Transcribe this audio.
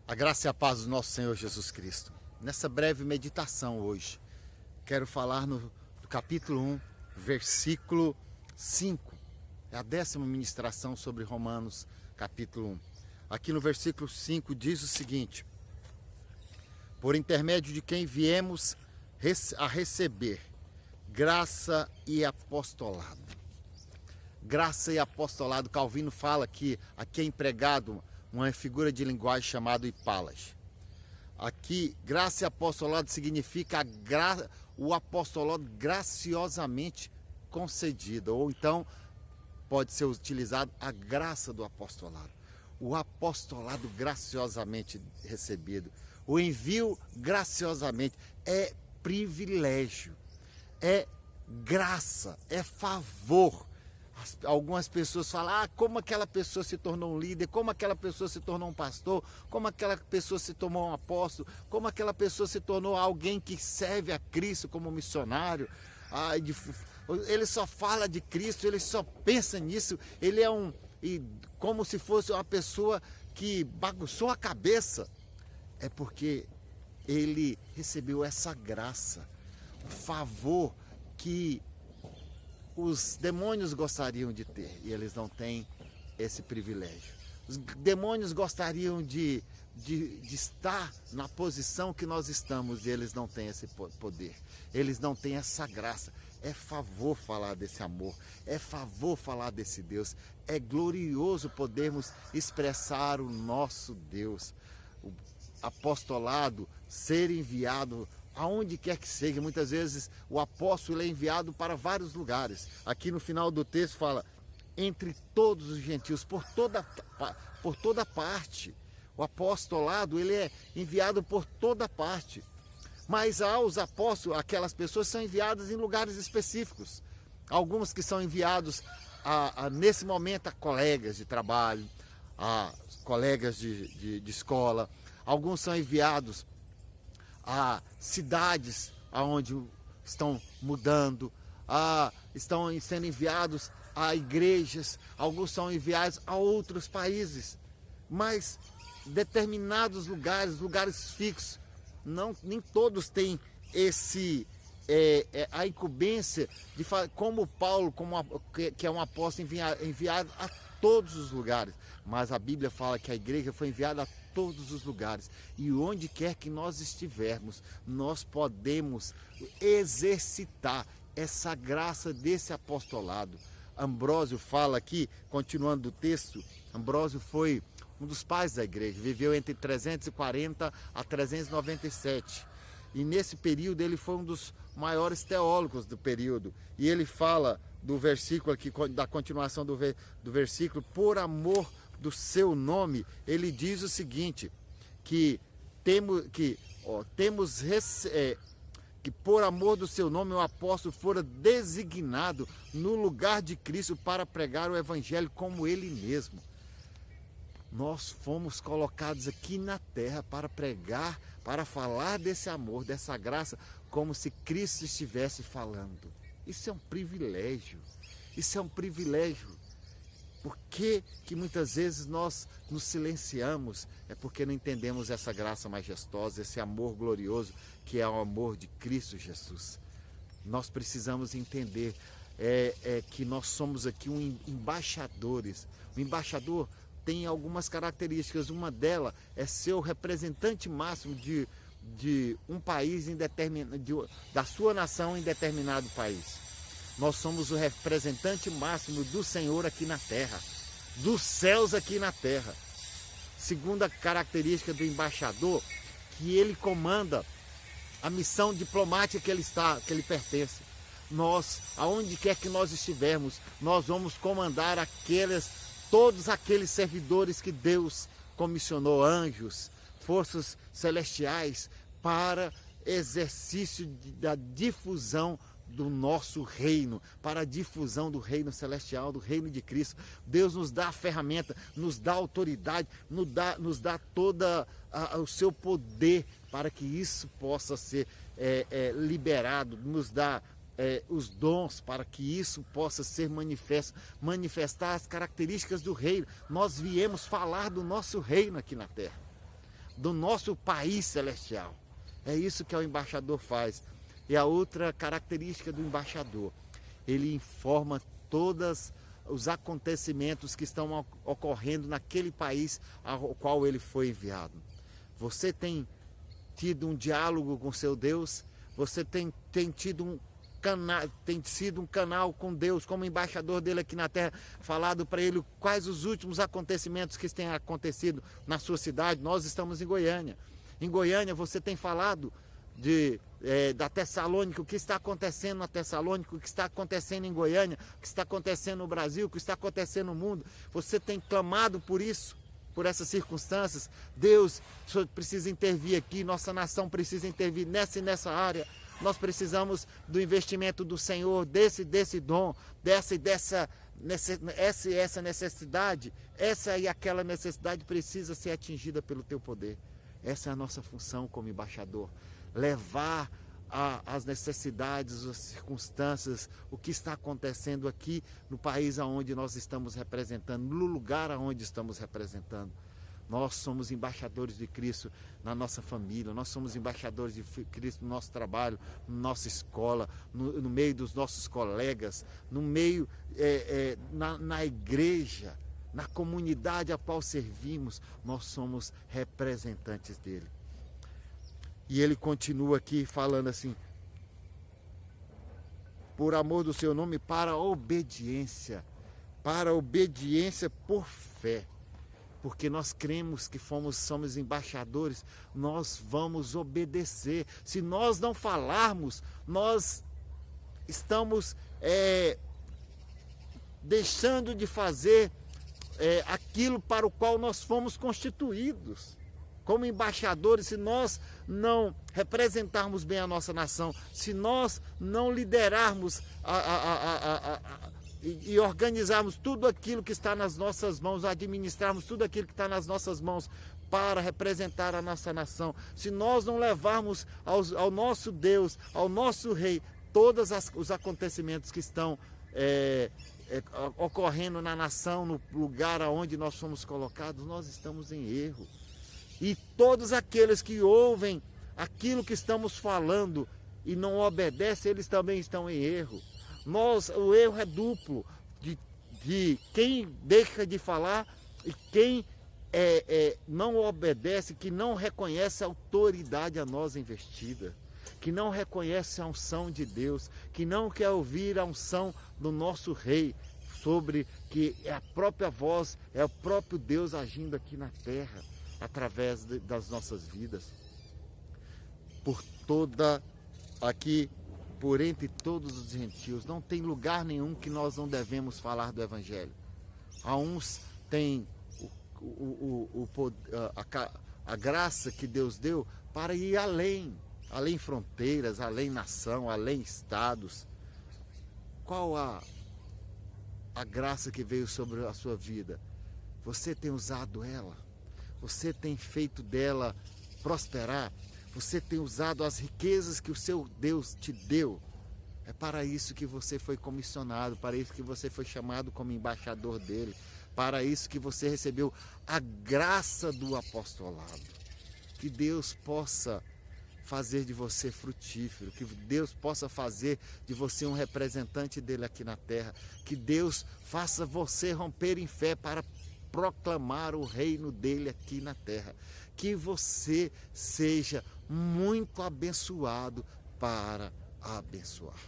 A graça e a paz do nosso Senhor Jesus Cristo. Nessa breve meditação hoje, quero falar no capítulo 1, versículo 5. É a 10ª ministração sobre Romanos, capítulo 1. Aqui no versículo 5 diz o seguinte: por intermédio de quem viemos a receber graça e apostolado. Graça e apostolado, Calvino fala que aqui é empregado uma figura de linguagem chamada hipalas. Aqui, graça e apostolado significa o apostolado graciosamente concedido, ou então pode ser utilizado a graça do apostolado. O apostolado graciosamente recebido, o envio graciosamente é privilégio, é graça, é favor. Algumas pessoas falam, como aquela pessoa se tornou um líder, como aquela pessoa se tornou um pastor, como aquela pessoa se tornou um apóstolo, como aquela pessoa se tornou alguém que serve a Cristo como missionário. Ele só fala de Cristo, ele só pensa nisso, ele é como se fosse uma pessoa que bagunçou a cabeça. É porque ele recebeu essa graça, o favor que os demônios gostariam de ter, e eles não têm esse privilégio. Os demônios gostariam de estar na posição que nós estamos, e eles não têm esse poder, eles não têm essa graça. É favor falar desse amor, é favor falar desse Deus, é glorioso podermos expressar o nosso Deus. O apostolado, ser enviado aonde quer que seja. Muitas vezes o apóstolo é enviado para vários lugares. Aqui no final do texto fala, entre todos os gentios, por toda parte. O apostolado, ele é enviado por toda parte. Mas aos apóstolos, aquelas pessoas são enviadas em lugares específicos. Alguns que são enviados nesse momento a colegas de trabalho, a colegas de escola. Alguns são enviados a cidades aonde estão mudando, estão sendo enviados a igrejas, alguns são enviados a outros países, mas determinados lugares fixos, nem todos têm a incumbência de como Paulo, que é um apóstolo enviado a todos os lugares, mas a Bíblia fala que a igreja foi enviada a todos os lugares, e onde quer que nós estivermos, nós podemos exercitar essa graça desse apostolado. Ambrósio fala aqui, continuando o texto, Ambrósio foi um dos pais da igreja, viveu entre 340 a 397, e nesse período ele foi um dos maiores teólogos do período, e ele fala do versículo aqui, da continuação do versículo, por amor do seu nome, ele diz o seguinte, que por amor do seu nome o apóstolo fora designado no lugar de Cristo para pregar o evangelho como ele mesmo. Nós fomos colocados aqui na terra para pregar, para falar desse amor, dessa graça, como se Cristo estivesse falando. Isso é um privilégio, isso é um privilégio. Por que muitas vezes nós nos silenciamos? É porque não entendemos essa graça majestosa, esse amor glorioso que é o amor de Cristo Jesus. Nós precisamos entender que nós somos aqui embaixadores. O embaixador tem algumas características, uma delas é ser o representante máximo de um país da sua nação em determinado país. Nós somos o representante máximo do Senhor aqui na terra, dos céus aqui na terra. Segunda característica do embaixador, que ele comanda a missão diplomática que ele pertence. Nós, aonde quer que nós estivermos, nós vamos comandar todos aqueles servidores que Deus comissionou, anjos, forças celestiais, para exercício da difusão do nosso reino, para a difusão do reino celestial, do reino de Cristo. Deus nos dá a ferramenta, nos dá a autoridade, nos dá todo o seu poder para que isso possa ser liberado, nos dá os dons para que isso possa ser manifestar as características do reino. Nós viemos falar do nosso reino aqui na terra. do nosso país celestial. É isso que o embaixador faz. E a outra característica do embaixador, ele informa todos os acontecimentos que estão ocorrendo naquele país ao qual ele foi enviado. Você tem tido um diálogo com seu Deus? Você tem sido um canal com Deus, como embaixador dele aqui na terra, falado para ele quais os últimos acontecimentos que têm acontecido na sua cidade? Nós estamos em Goiânia. Em Goiânia você tem falado da Tessalônica, o que está acontecendo na Tessalônica, o que está acontecendo em Goiânia, o que está acontecendo no Brasil, o que está acontecendo no mundo. Você tem clamado por isso, por essas circunstâncias. Deus, o Senhor precisa intervir aqui, nossa nação precisa intervir nessa e nessa área. Nós precisamos do investimento do Senhor, desse dom, essa necessidade, essa e aquela necessidade precisa ser atingida pelo teu poder. Essa é a nossa função como embaixador, levar as necessidades, as circunstâncias, o que está acontecendo aqui no país aonde nós estamos representando, no lugar aonde estamos representando. Nós somos embaixadores de Cristo na nossa família, nós somos embaixadores de Cristo no nosso trabalho, na nossa escola, no meio dos nossos colegas, no meio, na igreja, na comunidade a qual servimos, nós somos representantes dele. E ele continua aqui falando assim: por amor do seu nome, para a obediência por fé. Porque nós cremos que somos embaixadores, nós vamos obedecer. Se nós não falarmos, nós estamos deixando de fazer aquilo para o qual nós fomos constituídos. Como embaixadores, se nós não representarmos bem a nossa nação, se nós não liderarmos e organizarmos tudo aquilo que está nas nossas mãos, administrarmos tudo aquilo que está nas nossas mãos para representar a nossa nação, se nós não levarmos ao nosso Deus, ao nosso Rei, todos os acontecimentos que estão ocorrendo na nação, no lugar aonde nós fomos colocados, nós estamos em erro. E todos aqueles que ouvem aquilo que estamos falando e não obedecem, eles também estão em erro. O erro é duplo, de quem deixa de falar e quem não obedece, que não reconhece a autoridade a nós investida, que não reconhece a unção de Deus, que não quer ouvir a unção do nosso Rei, sobre que é a própria voz, é o próprio Deus agindo aqui na terra, através das nossas vidas. Por entre todos os gentios, não tem lugar nenhum que nós não devemos falar do Evangelho. A uns tem a graça que Deus deu para ir além fronteiras, além nação, além estados. Qual a graça que veio sobre a sua vida? Você tem usado ela? Você tem feito dela prosperar? Você tem usado as riquezas que o seu Deus te deu? É para isso que você foi comissionado, para isso que você foi chamado como embaixador dele, para isso que você recebeu a graça do apostolado. Que Deus possa fazer de você frutífero, que Deus possa fazer de você um representante dele aqui na terra, que Deus faça você romper em fé para proclamar o reino dele aqui na terra, que você seja muito abençoado para abençoar.